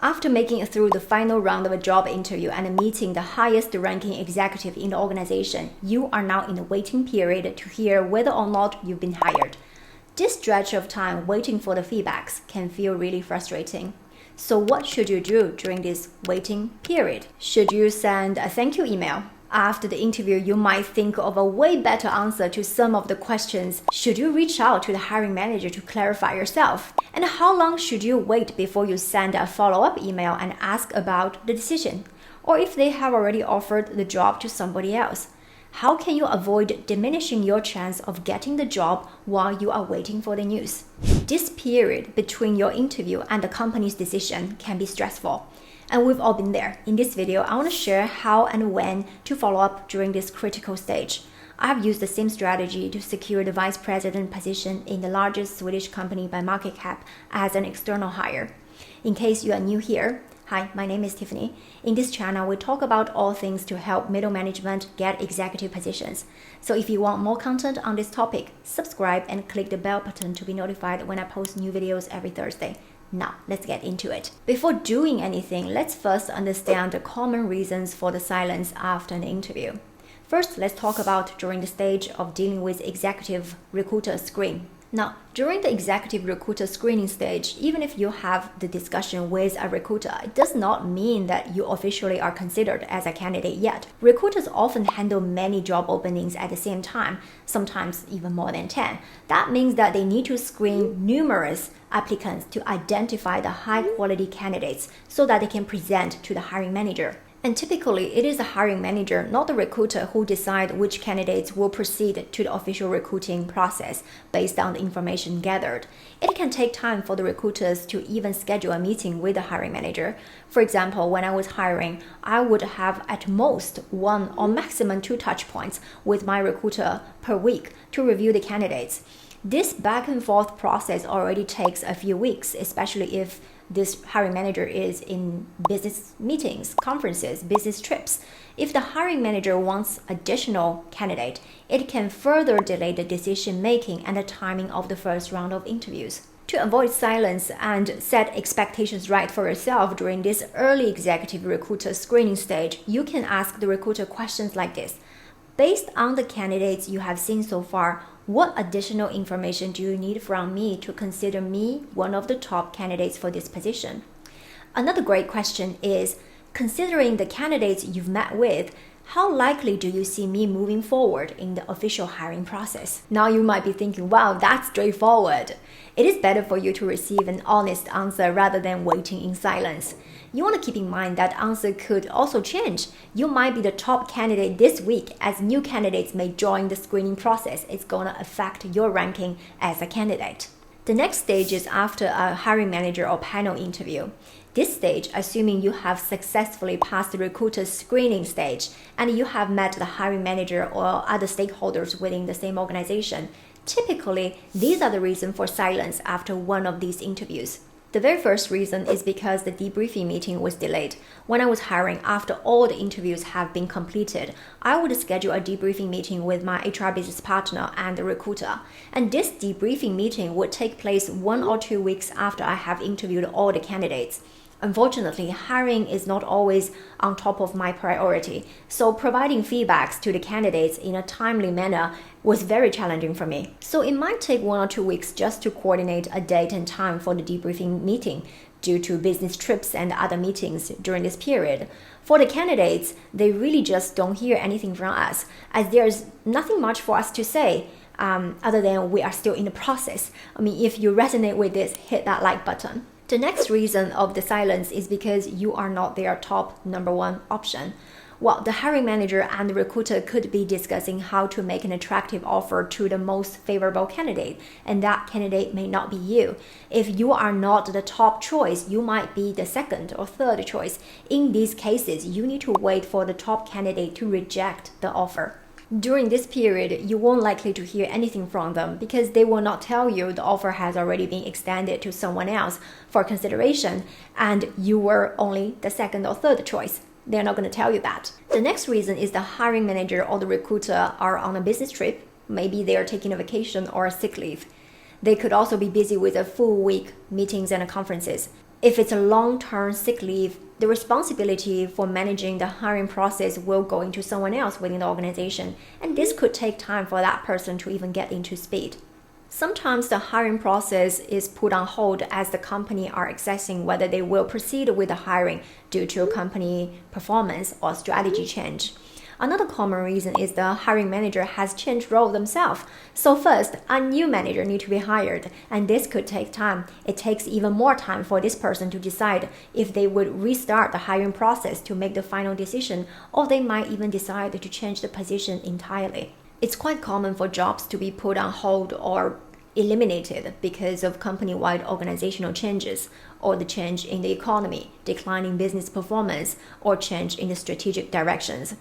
After making it through the final round of a job interview and meeting the highest ranking executive in the organization, you are now in the waiting period to hear whether or not you've been hired. This stretch of time waiting for the feedbacks can feel really frustrating. So what should you do during this waiting period? Should you send a thank you email? After the interview, you might think of a way better answer to some of the questions. Should you reach out to the hiring manager to clarify yourself? And how long should you wait before you send a follow-up email and ask about the decision? Or if they have already offered the job to somebody else? How can you avoid diminishing your chance of getting the job while you are waiting for the news? This period between your interview and the company's decision can be stressful. And we've all been there. In this video, I want to share how and when to follow up during this critical stage. I have used the same strategy to secure the vice president position in the largest Swedish company by market cap as an external hire. In case you are new here, hi, my name is Tiffany. In this channel, we talk about all things to help middle management get executive positions. So if you want more content on this topic, subscribe and click the bell button to be notified when I post new videos every Thursday. Now, let's get into it. Before doing anything, let's first understand the common reasons for the silence after an interview. First, let's talk about during the stage of dealing with executive recruiter screen. Now, during the executive recruiter screening stage, even if you have the discussion with a recruiter, it does not mean that you officially are considered as a candidate yet. Recruiters often handle many job openings at the same time, sometimes even more than 10. That means that they need to screen numerous applicants to identify the high-quality candidates so that they can present to the hiring manager. And typically, it is the hiring manager, not the recruiter, who decide which candidates will proceed to the official recruiting process based on the information gathered. It can take time for the recruiters to even schedule a meeting with the hiring manager. For example, when I was hiring, I would have at most 1 or maximum 2 touch points with my recruiter per week to review the candidates. This back and forth process already takes a few weeks, especially if this hiring manager is in business meetings, conferences, business trips. If the hiring manager wants additional candidate, it can further delay the decision making and the timing of the first round of interviews. To avoid silence and set expectations right for yourself during this early executive recruiter screening stage, you can ask the recruiter questions like this. Based on the candidates you have seen so far, what additional information do you need from me to consider me one of the top candidates for this position? Another great question is, considering the candidates you've met with, how likely do you see me moving forward in the official hiring process? Now you might be thinking, wow, that's straightforward. It is better for you to receive an honest answer rather than waiting in silence. You want to keep in mind that answer could also change. You might be the top candidate this week as new candidates may join the screening process. It's going to affect your ranking as a candidate. The next stage is after a hiring manager or panel interview. This stage, assuming you have successfully passed the recruiter screening stage and you have met the hiring manager or other stakeholders within the same organization, typically these are the reasons for silence after one of these interviews. The very first reason is because the debriefing meeting was delayed. When I was hiring, after all the interviews have been completed, I would schedule a debriefing meeting with my HR business partner and the recruiter. And this debriefing meeting would take place 1 or 2 weeks after I have interviewed all the candidates. Unfortunately, hiring is not always on top of my priority, so providing feedbacks to the candidates in a timely manner was very challenging for me. So it might take 1 or 2 weeks just to coordinate a date and time for the debriefing meeting due to business trips and other meetings during this period. For the candidates, they really just don't hear anything from us, as there's nothing much for us to say other than we are still in the process. If you resonate with this, hit that like button. The next reason of the silence is because you are not their top number 1 option. While the hiring manager and the recruiter could be discussing how to make an attractive offer to the most favorable candidate, and that candidate may not be you. If you are not the top choice, you might be the second or third choice. In these cases, you need to wait for the top candidate to reject the offer. During this period, you won't likely to hear anything from them because they will not tell you the offer has already been extended to someone else for consideration and you were only the second or third choice. They're not going to tell you that. The next reason is the hiring manager or the recruiter are on a business trip. Maybe they are taking a vacation or a sick leave. They could also be busy with a full week meetings and conferences. If it's a long-term sick leave, the responsibility for managing the hiring process will go into someone else within the organization, and this could take time for that person to even get into speed. Sometimes the hiring process is put on hold as the company are assessing whether they will proceed with the hiring due to company performance or strategy change. Another common reason is the hiring manager has changed role themselves. So first, a new manager needs to be hired, and this could take time. It takes even more time for this person to decide if they would restart the hiring process to make the final decision, or they might even decide to change the position entirely. It's quite common for jobs to be put on hold or eliminated because of company-wide organizational changes, or the change in the economy, declining business performance, or change in the strategic directions.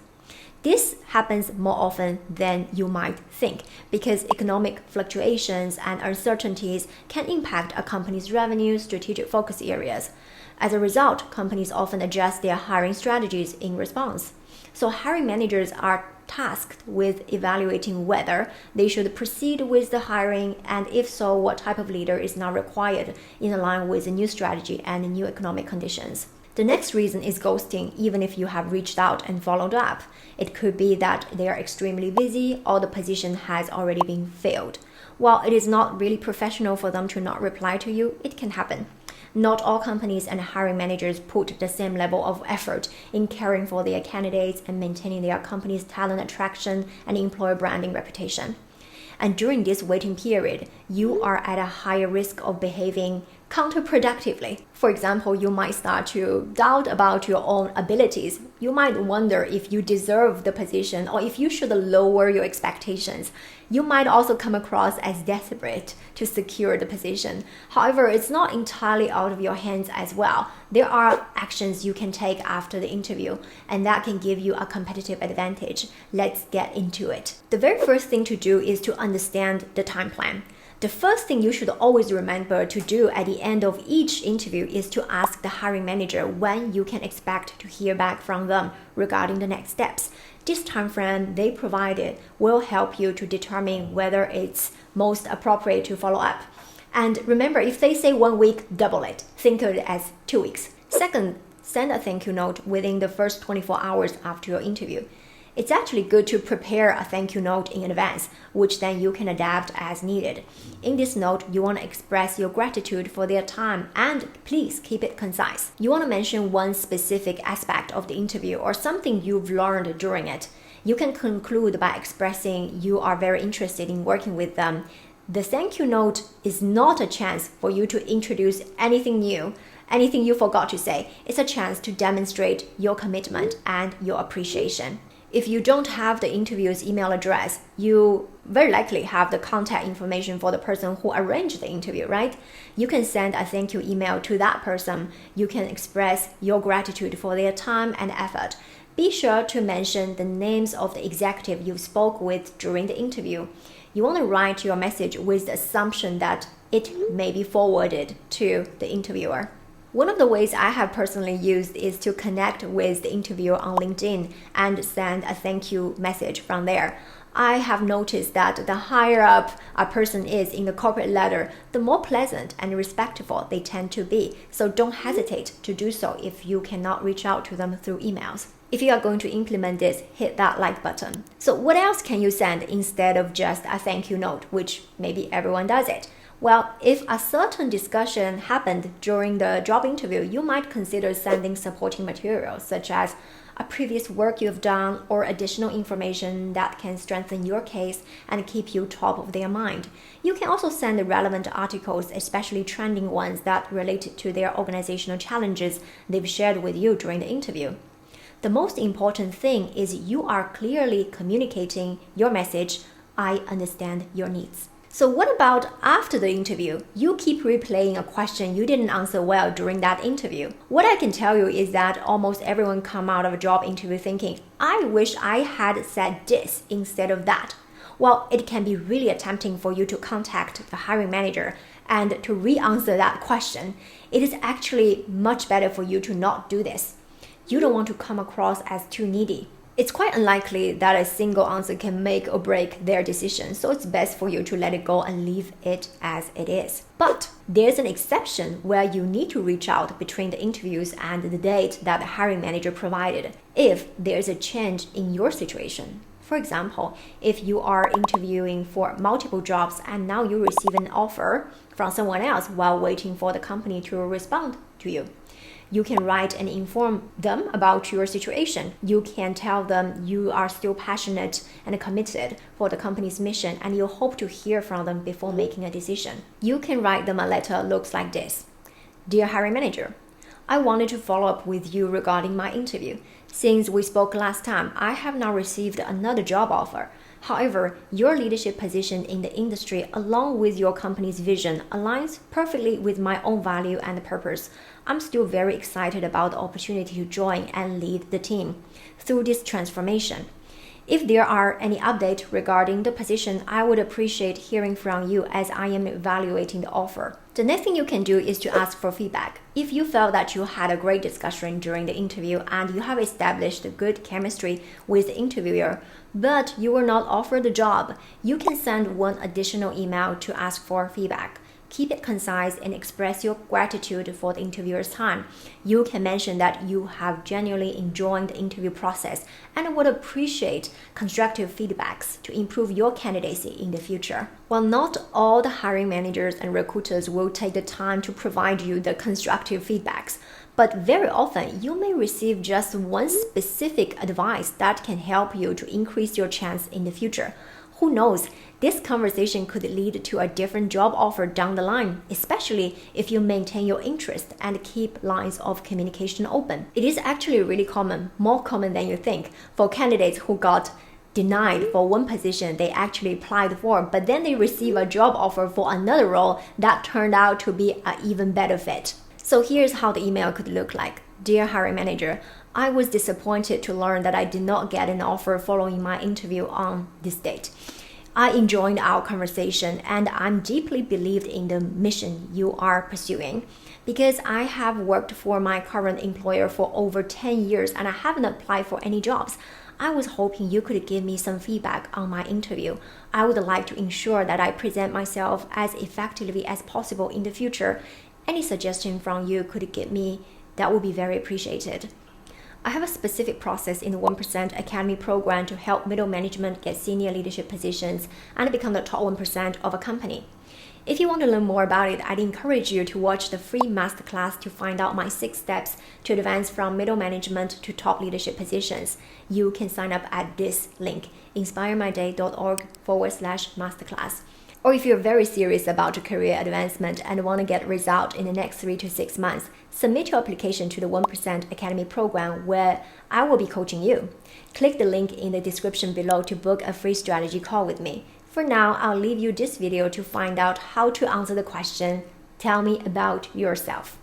This happens more often than you might think because economic fluctuations and uncertainties can impact a company's revenue, strategic focus areas. As a result, companies often adjust their hiring strategies in response. So hiring managers are tasked with evaluating whether they should proceed with the hiring, and if so, what type of leader is now required in line with the new strategy and the new economic conditions. The next reason is ghosting, even if you have reached out and followed up. It could be that they are extremely busy or the position has already been filled. While it is not really professional for them to not reply to you, it can happen. Not all companies and hiring managers put the same level of effort in caring for their candidates and maintaining their company's talent attraction and employer branding reputation. And during this waiting period, you are at a higher risk of behaving counterproductively. For example, you might start to doubt about your own abilities. You might wonder if you deserve the position or if you should lower your expectations. You might also come across as desperate to secure the position. However, it's not entirely out of your hands as well. There are actions you can take after the interview, and that can give you a competitive advantage. Let's get into it. The very first thing to do is to understand the time plan. The first thing you should always remember to do at the end of each interview is to ask the hiring manager when you can expect to hear back from them regarding the next steps. This time frame they provided will help you to determine whether it's most appropriate to follow up. And remember, if they say 1 week, double it. Think of it as 2 weeks. Second, send a thank you note within the first 24 hours after your interview. It's actually good to prepare a thank you note in advance, which then you can adapt as needed. In this note, you want to express your gratitude for their time, and please keep it concise. You want to mention one specific aspect of the interview or something you've learned during it. You can conclude by expressing you are very interested in working with them. The thank you note is not a chance for you to introduce anything new, anything you forgot to say. It's a chance to demonstrate your commitment and your appreciation. If you don't have the interviewer's email address, you very likely have the contact information for the person who arranged the interview, right? You can send a thank you email to that person. You can express your gratitude for their time and effort. Be sure to mention the names of the executive you spoke with during the interview. You want to write your message with the assumption that it may be forwarded to the interviewer. One of the ways I have personally used is to connect with the interviewer on LinkedIn and send a thank you message from there. I have noticed that the higher up a person is in the corporate ladder, the more pleasant and respectful they tend to be. So don't hesitate to do so if you cannot reach out to them through emails. If you are going to implement this, hit that like button. So what else can you send instead of just a thank you note, which maybe everyone does it? Well, if a certain discussion happened during the job interview, you might consider sending supporting materials such as a previous work you've done or additional information that can strengthen your case and keep you top of their mind. You can also send relevant articles, especially trending ones that relate to their organizational challenges they've shared with you during the interview. The most important thing is you are clearly communicating your message. I understand your needs. So what about after the interview? You keep replaying a question you didn't answer well during that interview. What I can tell you is that almost everyone come out of a job interview thinking, I wish I had said this instead of that. Well, it can be really tempting for you to contact the hiring manager and to re-answer that question. It is actually much better for you to not do this. You don't want to come across as too needy. It's quite unlikely that a single answer can make or break their decision, so it's best for you to let it go and leave it as it is. But there's an exception where you need to reach out between the interviews and the date that the hiring manager provided if there's a change in your situation. For example, if you are interviewing for multiple jobs and now you receive an offer from someone else while waiting for the company to respond to you, you can write and inform them about your situation. You can tell them you are still passionate and committed for the company's mission and you hope to hear from them before making a decision. You can write them a letter looks like this. Dear hiring manager, I wanted to follow up with you regarding my interview. Since we spoke last time, I have now received another job offer. However, your leadership position in the industry along with your company's vision aligns perfectly with my own value and purpose. I'm still very excited about the opportunity to join and lead the team through this transformation. If there are any updates regarding the position, I would appreciate hearing from you as I am evaluating the offer. The next thing you can do is to ask for feedback. If you felt that you had a great discussion during the interview and you have established good chemistry with the interviewer, but you were not offered the job, you can send one additional email to ask for feedback. Keep it concise and express your gratitude for the interviewer's time. You can mention that you have genuinely enjoyed the interview process and would appreciate constructive feedbacks to improve your candidacy in the future. While not all the hiring managers and recruiters will take the time to provide you the constructive feedbacks, but very often you may receive just one specific advice that can help you to increase your chance in the future. Who knows, this conversation could lead to a different job offer down the line, especially if you maintain your interest and keep lines of communication open. It is actually really common, more common than you think, for candidates who got denied for one position they actually applied for, but then they receive a job offer for another role that turned out to be an even better fit. So here's how the email could look like. Dear hiring manager, I was disappointed to learn that I did not get an offer following my interview on this date. I enjoyed our conversation and I'm deeply believed in the mission you are pursuing. Because I have worked for my current employer for over 10 years and I haven't applied for any jobs, I was hoping you could give me some feedback on my interview. I would like to ensure that I present myself as effectively as possible in the future. Any suggestion from you could give me, that would be very appreciated. I have a specific process in the 1% Academy program to help middle management get senior leadership positions and become the top 1% of a company. If you want to learn more about it, I'd encourage you to watch the free masterclass to find out my 6 steps to advance from middle management to top leadership positions. You can sign up at this link, inspiremyday.org/masterclass. Or if you're very serious about your career advancement and want to get results in the next 3 to 6 months, submit your application to the 1% Academy program where I will be coaching you. Click the link in the description below to book a free strategy call with me. For now, I'll leave you this video to find out how to answer the question, tell me about yourself.